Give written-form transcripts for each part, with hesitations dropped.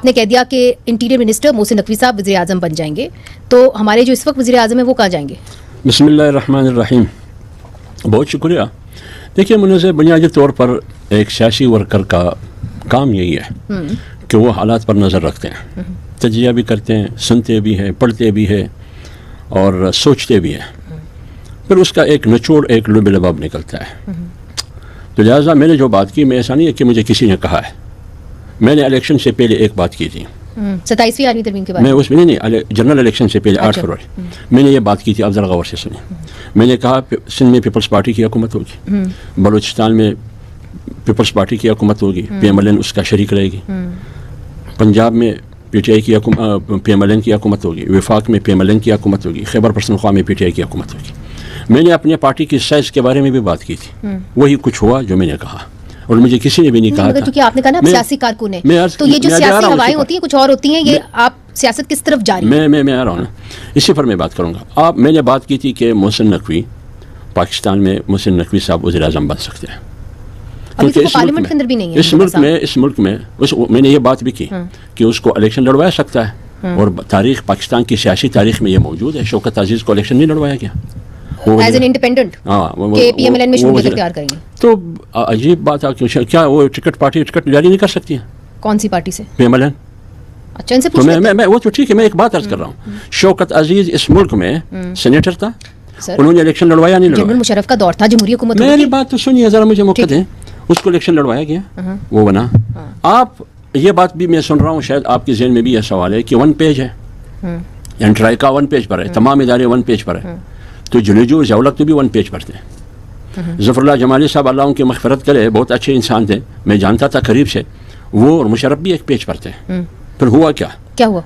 نے کہہ دیا کہ انٹیریئر منسٹر محسن نقوی صاحب وزیر اعظم بن جائیں گے, تو ہمارے جو اس وقت وزیر اعظم ہیں وہ کہاں جائیں گے؟ بسم اللہ الرحمن الرحیم. بہت شکریہ. دیکھیے منظر بنیادی طور پر ایک سیاسی ورکر کا کام یہی ہے کہ وہ حالات پر نظر رکھتے ہیں, تجزیہ بھی کرتے ہیں, سنتے بھی ہیں, پڑھتے بھی ہیں اور سوچتے بھی ہیں, پھر اس کا ایک نچوڑ ایک لب لباب نکلتا ہے. تو لہٰذا میں نے جو بات کی, میں ایسا نہیں ہے کہ مجھے کسی نے کہا ہے, میں نے الیکشن سے پہلے ایک بات کی تھی, 27ویں عالمی ترمیم کے بارے میں اس میں نہیں, جنرل الیکشن سے پہلے 8 فروری میں نے یہ بات کی تھی. افضل غور سے سنی. میں نے کہا سندھ میں پیپلز پارٹی کی حکومت ہوگی, بلوچستان میں پیپلز پارٹی کی حکومت ہوگی, پی ایم ایل این اس کا شریک رہے گی, پنجاب میں پی ٹی آئی کی پی ایم ایل این کی حکومت ہوگی, وفاق میں پی ایم ایل این کی حکومت ہوگی, خیبر پختونخوا میں پی ٹی آئی کی حکومت ہوگی. میں نے اپنے پارٹی کی سائز کے بارے میں بھی بات کی تھی, وہی کچھ ہوا جو میں نے کہا, اور مجھے کسی نے بھی نہیں کہا تھا. کیونکہ آپ نے کہا نا آپ سیاسی کارکن ہیں, تو یہ جو سیاسی ہوائیں ہوتی ہیں کچھ اور ہوتی ہیں, یہ آپ سیاست کس طرف جا رہی ہیں؟ میں آ رہا ہوں نا, اسی پر میں بات کروں گا. میں نے بات کی تھی کہ محسن نقوی پاکستان میں محسن نقوی صاحب وزیر اعظم بن سکتے ہیں, کیونکہ پارلیمنٹ کے اندر بھی نہیں ہے. اس ملک میں میں نے یہ بات بھی کی کہ اس کو الیکشن لڑوایا سکتا ہے, اور تاریخ پاکستان کی سیاسی تاریخ میں یہ موجود ہے. شوکت عزیز کو الیکشن نہیں لڑوایا گیا ایز این انڈیپینڈنٹ کہ پی ایم ایل این میں شمولیت اختیار کریں گے. تو عجیب بات ہے, کیا وہ پارٹی ٹکٹ جاری نہیں کر سکتی ہے؟ کون سی پارٹی سے؟ P M L N. اچھا, ان سے پوچھ لیتے ہیں. میں وہ تو ٹھیک ہے, میں ایک بات عرض کر رہا ہوں. شوکت عزیز اس ملک میں سینیٹر تھا, انہوں نے الیکشن لڑوایا نہیں لڑوایا؟ جنرل مشرف کا دور تھا, جمہوری حکومت. میری بات تو سنیے ذرا, مجھے موقع دیں. اس کو الیکشن لڑوایا گیا, وہ بنا. آپ یہ بات بھی میں سن رہا ہوں, شاید آپ کے ذہن میں بھی یہ سوال ہے کہ 1 پیج ہے, یعنی ٹرائیکا 1 پیج پر ہے, تمام ادارے 1 پیج پر ہے, تو جنیجو ضیاءالحق تو بھی 1 پیج پر تھے. ظفر اللہ جمالی صاحب اللہ ان کی مغفرت کرے, بہت اچھے انسان تھے, میں جانتا تھا قریب سے, وہ اور مشرف بھی 1 پیج پر تھے. پھر ہوا کیا ہوا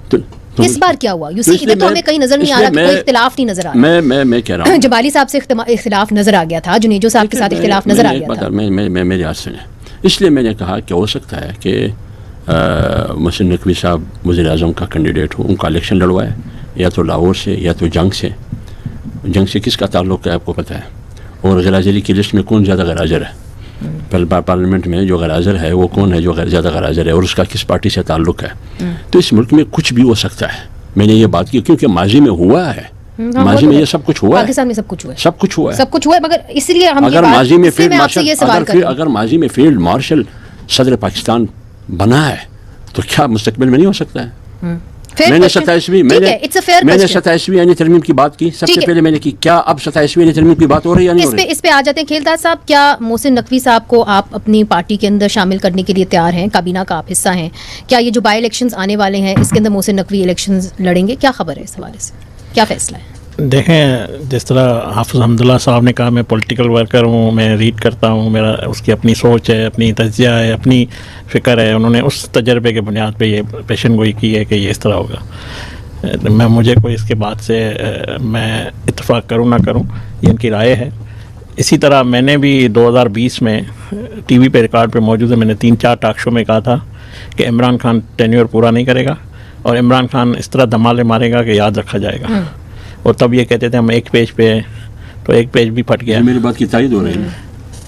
اس بار کیا ہوا؟ ادھر تو ہمیں کہیں نظر نہیں آ رہا, کوئی اختلاف نہیں نظر آ رہا. میں کہہ رہا ہوں جمالی صاحب سے اختلاف نظر آ گیا تھا, جنیجو صاحب کے ساتھ اختلاف نظر آ گیا تھا. میری بات سنیں, اس لیے میں نے کہا کہ ہو سکتا ہے کہ محسن نقوی صاحب وزیر اعظم کا کینڈیڈیٹ ہو, ان کا الیکشن لڑوائے, یا تو لاہور سے یا تو جنگ سے. جنگ سے کس کا تعلق ہے آپ کو پتہ ہے, اور غیر حاضری کی لسٹ میں کون زیادہ غیر حاضر ہے پارلیمنٹ میں؟ جو غیر حاضر ہے وہ کون ہے جو زیادہ غیر حاضر ہے, اور اس کا کس پارٹی سے تعلق ہے. تو اس ملک میں کچھ بھی ہو سکتا ہے. میں نے یہ بات کی کیونکہ ماضی میں ہوا ہے, ماضی میں یہ سب کچھ ہوا ہے, پاکستان میں سب کچھ ہوا ہے, مگر اس لیے ہم اگر ماضی میں فیلڈ مارشل صدر پاکستان بنا ہے تو کیا مستقبل میں نہیں ہو سکتا ہے؟ میں نے 27ویں یعنی ترمیم کی بات کی, سب سے پہلے میں نے کی. کیا اب 27ویں یعنی ترمیم کی بات ہو رہی ہے یا نہیں ہو رہی؟ اس پہ آ جاتے ہیں کھیلدار صاحب. کیا محسن نقوی صاحب کو آپ اپنی پارٹی کے اندر شامل کرنے کے لیے تیار ہیں؟ کابینہ کا آپ حصہ ہیں. کیا یہ جو بائی الیکشنز آنے والے ہیں اس کے اندر محسن نقوی الیکشنز لڑیں گے؟ کیا خبر ہے اس حوالے سے, کیا فیصلہ ہے؟ دیکھیں, جس طرح حافظ حمداللہ صاحب نے کہا, میں پولیٹیکل ورکر ہوں, میں ریڈ کرتا ہوں, میرا اس کی اپنی سوچ ہے, اپنی تجزیہ ہے, اپنی فکر ہے. انہوں نے اس تجربے کے بنیاد پہ یہ پیشن گوئی کی ہے کہ یہ اس طرح ہوگا. مجھے کوئی اس کے بعد سے میں اتفاق کروں نہ کروں, یہ ان کی رائے ہے. اسی طرح میں نے بھی 2020 میں ٹی وی پہ ریکارڈ پہ موجود ہے, میں نے 3-4 ٹاک شو میں کہا تھا کہ عمران خان ٹینیور پورا نہیں کرے گا, اور عمران خان اس طرح دھمالے مارے گا کہ یاد رکھا جائے گا. اور تب یہ کہتے تھے ہم 1 پیج پہ ہیں, تو 1 پیج بھی پھٹ گیا. میری بات کی تائید ہو رہی ہے.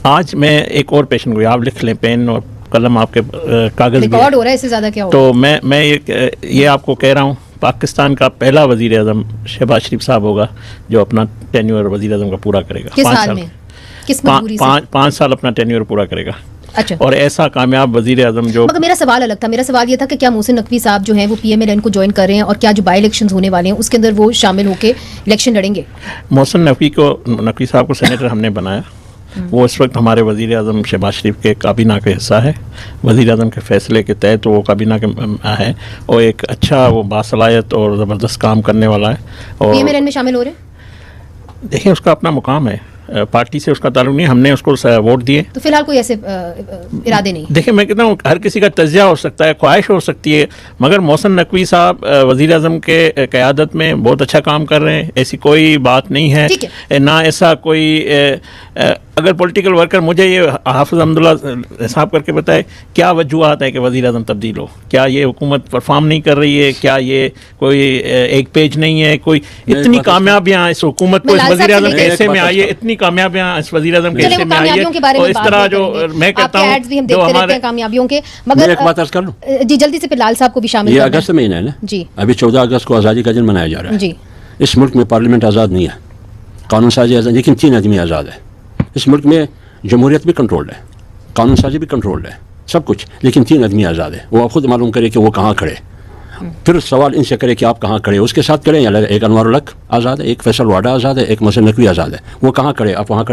آج میں ایک اور پیشن گوئی, آپ لکھ لیں, پین اور قلم آپ کے کاغذ ریکارڈ ہو رہا ہے, اس سے زیادہ کیا ہوگا. تو میں یہ آپ کو کہہ رہا ہوں, پاکستان کا پہلا وزیر اعظم شہباز شریف صاحب ہوگا جو اپنا ٹینیور وزیر اعظم کا پورا کرے گا. 5 سال اپنا ٹینیور پورا کرے گا. اچھا, اور ایسا کامیاب وزیر اعظم جو. مگر میرا سوال الگ تھا. میرا سوال یہ تھا کہ کیا محسن نقوی صاحب جو ہیں وہ پی ایم ایل این کو جوائن کر رہے ہیں, اور کیا جو بائی الیکشنز ہونے والے ہیں اس کے اندر وہ شامل ہو کے الیکشن لڑیں گے؟ محسن نقوی صاحب کو سینیٹر ہم نے بنایا. وہ اس وقت ہمارے وزیر اعظم شہباز شریف کے کابینہ کا حصہ ہے. وزیر اعظم کے فیصلے کے تحت وہ کابینہ کے ہے, اور ایک اچھا وہ باصلاحیت اور زبردست کام کرنے والا ہے. اور پی ایم ایل این میں شامل ہو رہے ہیں؟ دیکھیں, اس کا اپنا مقام ہے, پارٹی سے اس کا تعلق نہیں. ہم نے اس کو ووٹ دیے, تو فی الحال کوئی ایسے ارادے نہیں. دیکھیں, میں کہتا ہوں ہر کسی کا تجزیہ ہو سکتا ہے, خواہش ہو سکتی ہے, مگر محسن نقوی صاحب وزیر اعظم کے قیادت میں بہت اچھا کام کر رہے ہیں, ایسی کوئی بات نہیں ہے. نہ ایسا کوئی اگر پولیٹیکل ورکر مجھے یہ حافظ حمداللہ صاحب کر کے بتائے کیا وجوہات ہے کہ وزیر اعظم تبدیل ہو. کیا یہ حکومت پرفارم نہیں کر رہی ہے؟ کیا یہ کوئی 1 پیج نہیں ہے؟ کوئی اتنی کامیابیاں اس حکومت کو, اس وزیر اعظم کے حصے میں آئی ہے, اتنی کتنی کامیابیاں اس وزیر اعظم کے چلیں حصے وہ میں آئی کامیابیوں کے ہے بارے اور میں اس بات طرح نہیں جو کریں گے. میں کہتا آپ کے ایڈز بھی ہم ہوں جو دیکھتے رہتے ہمارے ہیں کامیابیوں کے. میں مگر ایک بات عرض کر لوں, جی جلدی سے پھر لال صاحب کو بھی شامل یہ کرنا اگست مہینہ ہے نا, جی ابھی 14 اگست کو آزادی کا دن منایا جا رہا ہے. جی اس ملک میں پارلیمنٹ آزاد نہیں ہے, قانون سازی آزاد, لیکن 3 آدمی آزاد ہے. اس ملک میں جمہوریت بھی کنٹرولڈ ہے, قانون سازی بھی کنٹرولڈ ہے, سب کچھ, لیکن 3 آدمی آزاد ہے. وہ خود معلوم کرے کہ وہ کہاں کھڑے, پھر سوال ان سے کرے کہ آپ کہاں کھڑے, اس کے ساتھ کھڑے ہیں. ایک انوار الحق آزاد ہے, ایک فیصل واڈا آزاد ہے, ایک محسن نقوی آزاد ہے. وہ کہاں کھڑے, آپ وہاں کھڑے